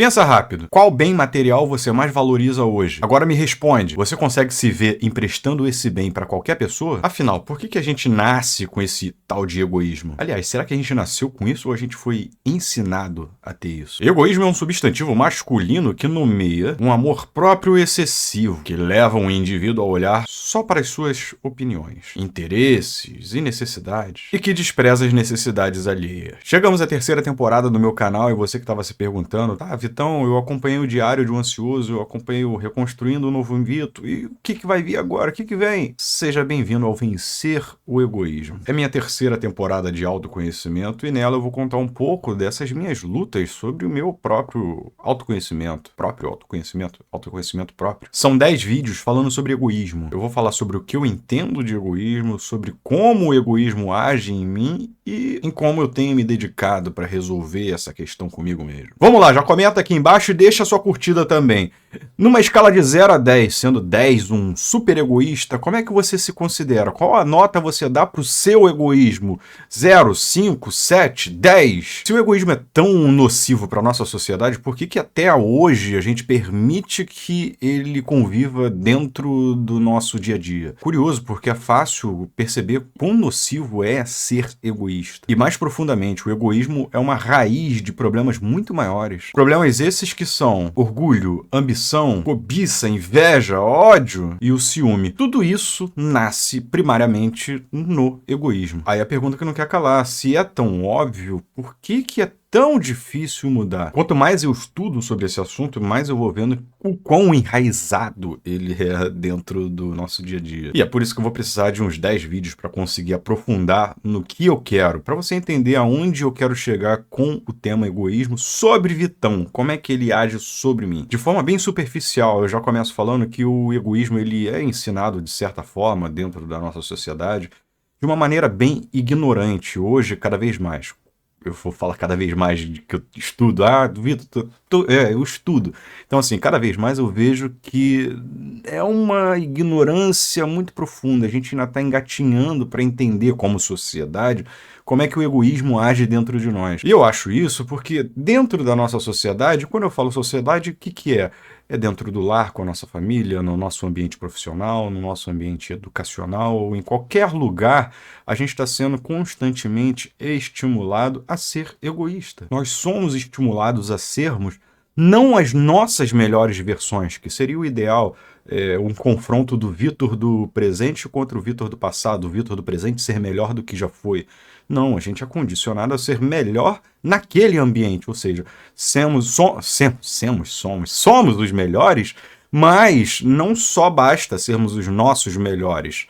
Pensa rápido. Qual bem material você mais valoriza hoje? Agora me responde. Você consegue se ver emprestando esse bem para qualquer pessoa? Afinal, por que a gente nasce com esse tal de egoísmo? Aliás, será que a gente nasceu com isso ou a gente foi ensinado a ter isso? Egoísmo é um substantivo masculino que nomeia um amor próprio excessivo, que leva um indivíduo a olhar só para as suas opiniões, interesses e necessidades, e que despreza as necessidades alheias. Chegamos à terceira temporada do meu canal e você que estava se perguntando, tá, Vitão, eu acompanhei o Diário de um Ansioso, eu acompanhei o Reconstruindo o Novo Invito, e o que vai vir agora? O que vem? Seja bem-vindo ao Vencer o Egoísmo. É minha terceira temporada de autoconhecimento e nela eu vou contar um pouco dessas minhas lutas sobre o meu próprio autoconhecimento. Autoconhecimento próprio. São 10 vídeos falando sobre egoísmo. Eu vou falar sobre o que eu entendo de egoísmo, sobre como o egoísmo age em mim e em como eu tenho me dedicado para resolver essa questão comigo mesmo. Vamos lá, já comenta aqui embaixo e deixa a sua curtida também. Numa escala de 0 a 10, sendo 10 um super egoísta, como é que você se considera? Qual a nota você dá pro seu egoísmo? 0, 5, 7, 10? Se o egoísmo é tão nocivo para nossa sociedade, por que até hoje a gente permite que ele conviva dentro do nosso dia a dia? Curioso, porque é fácil perceber quão nocivo é ser egoísta. E mais profundamente, o egoísmo é uma raiz de problemas muito maiores. Problemas esses que são orgulho, ambição, cobiça, inveja, ódio e o ciúme. Tudo isso nasce primariamente no egoísmo. Aí a pergunta que não quer calar, se é tão óbvio, por que é tão difícil mudar? Quanto mais eu estudo sobre esse assunto, mais eu vou vendo o quão enraizado ele é dentro do nosso dia a dia. E é por isso que eu vou precisar de uns 10 vídeos para conseguir aprofundar no que eu quero, para você entender aonde eu quero chegar com o tema egoísmo sobre Vitão, como é que ele age sobre mim. De forma bem superficial, eu já começo falando que o egoísmo ele é ensinado de certa forma dentro da nossa sociedade de uma maneira bem ignorante, hoje cada vez mais. Eu vou falar cada vez mais que eu estudo. Vitor, eu estudo. Então, assim, cada vez mais eu vejo que é uma ignorância muito profunda. A gente ainda está engatinhando para entender como sociedade como é que o egoísmo age dentro de nós. E eu acho isso porque dentro da nossa sociedade, quando eu falo sociedade, o que é? É dentro do lar, com a nossa família, no nosso ambiente profissional, no nosso ambiente educacional, ou em qualquer lugar, a gente está sendo constantemente estimulado a ser egoísta. Nós somos estimulados a sermos não as nossas melhores versões, que seria o ideal, um confronto do Vitor do presente contra o Vitor do passado, o Vitor do presente ser melhor do que já foi. Não, a gente é condicionado a ser melhor naquele ambiente, ou seja, somos os melhores, mas não só basta sermos os nossos melhores.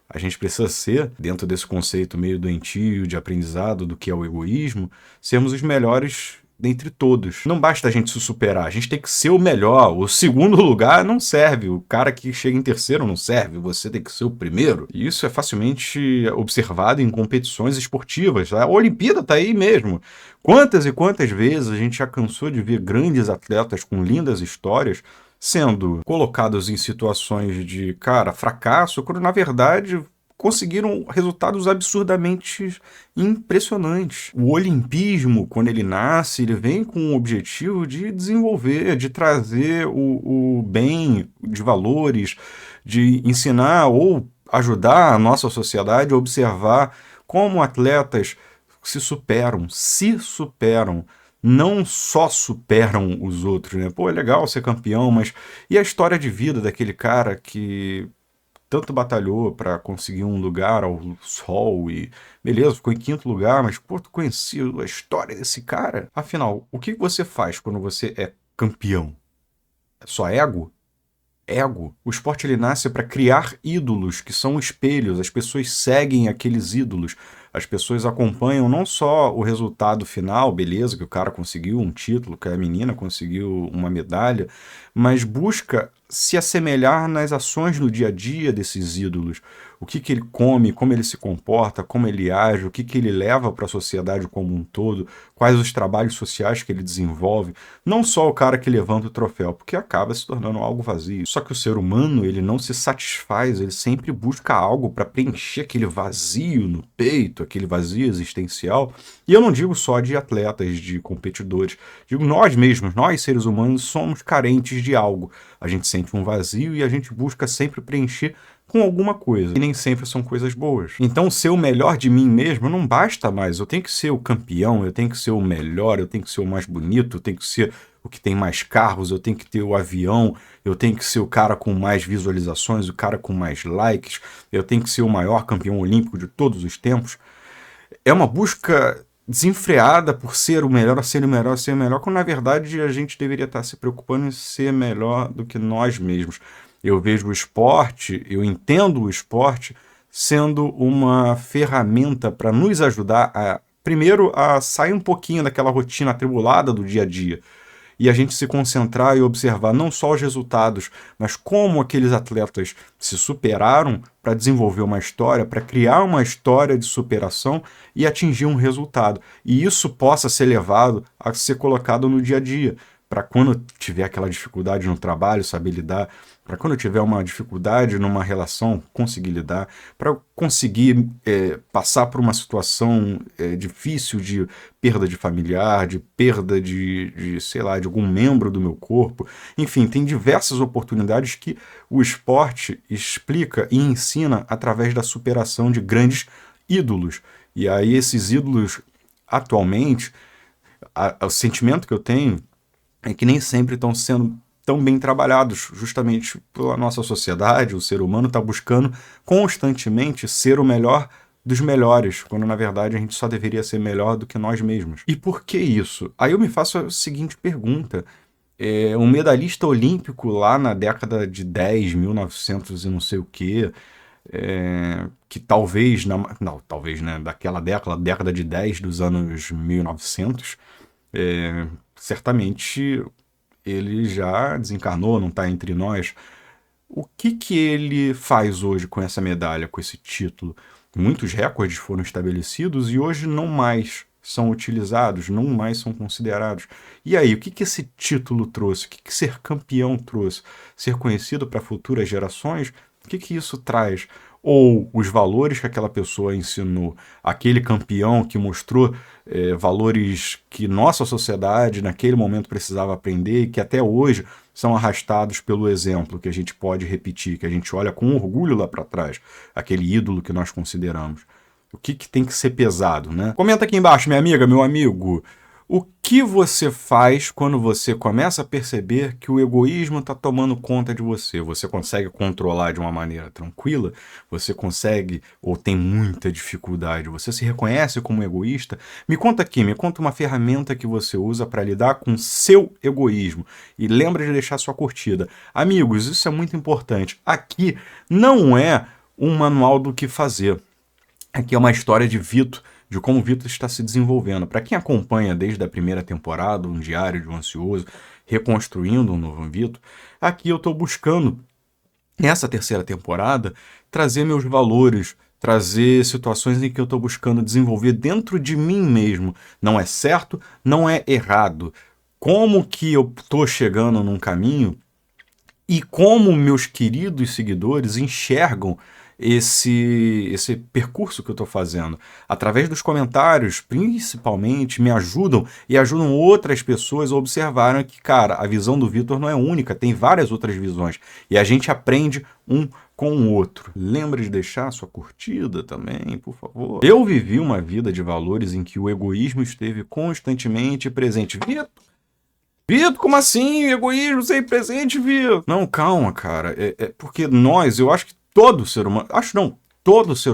A gente precisa ser, dentro desse conceito meio doentio de aprendizado do que é o egoísmo, sermos os melhores dentre todos. Não basta a gente se superar, a gente tem que ser o melhor. O segundo lugar não serve, o cara que chega em terceiro não serve, você tem que ser o primeiro. E isso é facilmente observado em competições esportivas. A Olimpíada tá aí mesmo. Quantas e quantas vezes a gente já cansou de ver grandes atletas com lindas histórias sendo colocados em situações de, fracasso, quando na verdade conseguiram resultados absurdamente impressionantes. O olimpismo, quando ele nasce, ele vem com o objetivo de desenvolver, de trazer o bem de valores, de ensinar ou ajudar a nossa sociedade a observar como atletas se superam, não só superam os outros, né? Pô, é legal ser campeão, mas e a história de vida daquele cara que tanto batalhou para conseguir um lugar ao sol e beleza, ficou em 5º lugar, mas pô, tu conhecia a história desse cara? Afinal, o que você faz quando você é campeão? É só ego? Ego. O esporte ele nasce para criar ídolos, que são espelhos. As pessoas seguem aqueles ídolos. As pessoas acompanham não só o resultado final, beleza, que o cara conseguiu um título, que a menina conseguiu uma medalha, mas busca se assemelhar nas ações no dia a dia desses ídolos. O que ele come, como ele se comporta, como ele age, o que ele leva para a sociedade como um todo, quais os trabalhos sociais que ele desenvolve. Não só o cara que levanta o troféu, porque acaba se tornando algo vazio. Só que o ser humano, ele não se satisfaz, ele sempre busca algo para preencher aquele vazio no peito, infinito, aquele vazio existencial. E eu não digo só de atletas, de competidores. Digo nós mesmos, nós seres humanos, somos carentes de algo. A gente sente um vazio e a gente busca sempre preencher com alguma coisa. E nem sempre são coisas boas. Então, ser o melhor de mim mesmo não basta mais. Eu tenho que ser o campeão, eu tenho que ser o melhor, eu tenho que ser o mais bonito, eu tenho que ser o que tem mais carros, eu tenho que ter o avião, eu tenho que ser o cara com mais visualizações, o cara com mais likes, eu tenho que ser o maior campeão olímpico de todos os tempos. É uma busca desenfreada por ser o melhor, ser o melhor, ser o melhor, quando na verdade a gente deveria estar se preocupando em ser melhor do que nós mesmos. Eu vejo o esporte, eu entendo o esporte sendo uma ferramenta para nos ajudar a, primeiro, a sair um pouquinho daquela rotina atribulada do dia a dia e a gente se concentrar e observar não só os resultados, mas como aqueles atletas se superaram para desenvolver uma história, para criar uma história de superação e atingir um resultado. E isso possa ser levado a ser colocado no dia a dia, para quando tiver aquela dificuldade no trabalho, saber lidar, para quando tiver uma dificuldade numa relação, conseguir lidar, para conseguir passar por uma situação difícil de perda de familiar, de perda sei lá, de algum membro do meu corpo. Enfim, tem diversas oportunidades que o esporte explica e ensina através da superação de grandes ídolos. E aí esses ídolos, atualmente, o sentimento que eu tenho é que nem sempre estão sendo tão bem trabalhados, justamente pela nossa sociedade. O ser humano está buscando constantemente ser o melhor dos melhores, quando na verdade a gente só deveria ser melhor do que nós mesmos. E por que isso? Aí eu me faço a seguinte pergunta. Um medalhista olímpico lá na década de 10, 1900 e não sei o quê, que talvez, né, daquela década de 10 dos anos 1900, certamente ele já desencarnou, não está entre nós. O que ele faz hoje com essa medalha, com esse título? Muitos recordes foram estabelecidos e hoje não mais são utilizados, não mais são considerados. E aí, o que esse título trouxe? O que ser campeão trouxe? Ser conhecido para futuras gerações? O que isso traz? Ou os valores que aquela pessoa ensinou, aquele campeão que mostrou valores que nossa sociedade naquele momento precisava aprender e que até hoje são arrastados pelo exemplo, que a gente pode repetir, que a gente olha com orgulho lá para trás, aquele ídolo que nós consideramos. O que tem que ser pesado, né? Comenta aqui embaixo, minha amiga, meu amigo. O que você faz quando você começa a perceber que o egoísmo está tomando conta de você? Você consegue controlar de uma maneira tranquila? Você consegue ou tem muita dificuldade? Você se reconhece como egoísta? Me conta aqui, me conta uma ferramenta que você usa para lidar com seu egoísmo. E lembra de deixar sua curtida. Amigos, isso é muito importante. Aqui não é um manual do que fazer. Aqui é uma história de Vitor, de como o Vitor está se desenvolvendo. Para quem acompanha desde a primeira temporada, um diário de um ansioso, reconstruindo um novo Vitor, aqui eu estou buscando, nessa terceira temporada, trazer meus valores, trazer situações em que eu estou buscando desenvolver dentro de mim mesmo. Não é certo, não é errado. Como que eu estou chegando num caminho e como meus queridos seguidores enxergam esse percurso que eu estou fazendo. Através dos comentários, principalmente, me ajudam e ajudam outras pessoas a observarem que, cara, a visão do Vitor não é única, tem várias outras visões. E a gente aprende um com o outro. Lembra de deixar a sua curtida também, por favor. Eu vivi uma vida de valores em que o egoísmo esteve constantemente presente. Vitor, como assim? Egoísmo sempre presente, Vitor? Não, calma, cara. Porque eu acho que todo ser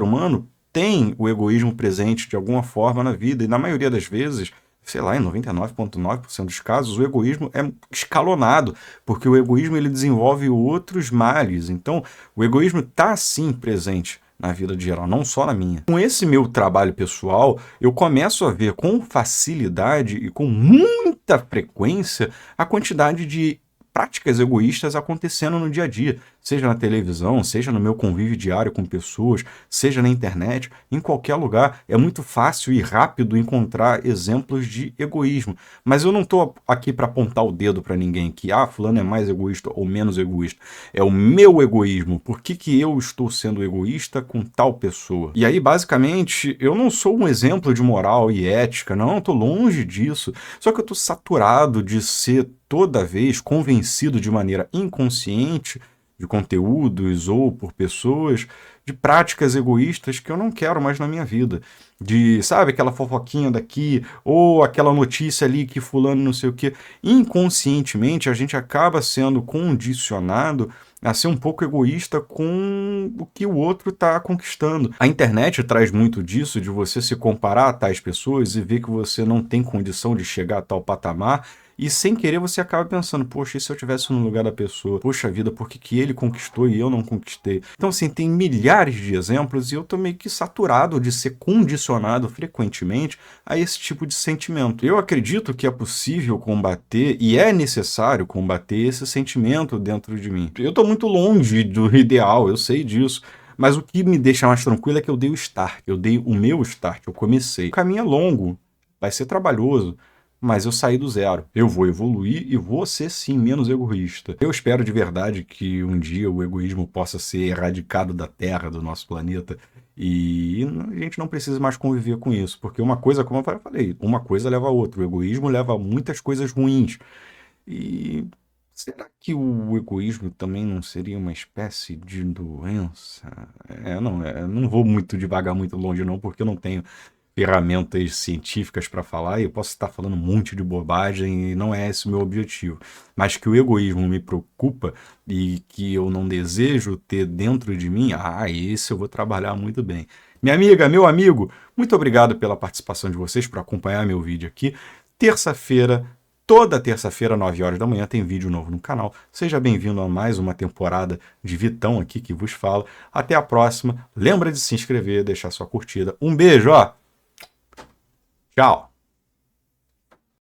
humano tem o egoísmo presente de alguma forma na vida, e na maioria das vezes, sei lá, em 99,9% dos casos, o egoísmo é escalonado, porque o egoísmo ele desenvolve outros males. Então, o egoísmo está sim presente na vida de geral, não só na minha. Com esse meu trabalho pessoal, eu começo a ver com facilidade e com muita frequência a quantidade de práticas egoístas acontecendo no dia a dia, seja na televisão, seja no meu convívio diário com pessoas, seja na internet, em qualquer lugar. É muito fácil e rápido encontrar exemplos de egoísmo. Mas eu não estou aqui para apontar o dedo para ninguém que, fulano é mais egoísta ou menos egoísta. É o meu egoísmo. Por que eu estou sendo egoísta com tal pessoa? E aí, basicamente, eu não sou um exemplo de moral e ética, não, estou longe disso. Só que eu estou saturado de ser toda vez convencido de maneira inconsciente de conteúdos ou por pessoas, de práticas egoístas que eu não quero mais na minha vida. De, sabe, aquela fofoquinha daqui, ou aquela notícia ali que fulano não sei o quê. Inconscientemente, a gente acaba sendo condicionado a ser um pouco egoísta com o que o outro está conquistando. A internet traz muito disso, de você se comparar a tais pessoas e ver que você não tem condição de chegar a tal patamar, e sem querer você acaba pensando, poxa, e se eu estivesse no lugar da pessoa? Poxa vida, por que ele conquistou e eu não conquistei? Então, assim, tem milhares de exemplos e eu tô meio que saturado de ser condicionado frequentemente a esse tipo de sentimento. Eu acredito que é possível combater e é necessário combater esse sentimento dentro de mim. Eu tô muito longe do ideal, eu sei disso. Mas o que me deixa mais tranquilo é que eu dei o start, eu dei o meu start, eu comecei. O caminho é longo, vai ser trabalhoso, mas eu saí do zero. Eu vou evoluir e vou ser, sim, menos egoísta. Eu espero de verdade que um dia o egoísmo possa ser erradicado da Terra, do nosso planeta, e a gente não precisa mais conviver com isso, porque uma coisa, como eu falei, uma coisa leva a outra. O egoísmo leva a muitas coisas ruins. E será que o egoísmo também não seria uma espécie de doença? Não vou muito devagar, muito longe não, porque eu não tenho ferramentas científicas para falar e eu posso estar falando um monte de bobagem e não é esse o meu objetivo. Mas que o egoísmo me preocupa e que eu não desejo ter dentro de mim, esse eu vou trabalhar muito bem. Minha amiga, meu amigo, muito obrigado pela participação de vocês, por acompanhar meu vídeo aqui. Terça-feira, toda terça-feira, 9 horas da manhã, tem vídeo novo no canal. Seja bem-vindo a mais uma temporada de Vitão aqui que vos fala. Até a próxima. Lembra de se inscrever, deixar sua curtida. Um beijo, ó! Tchau!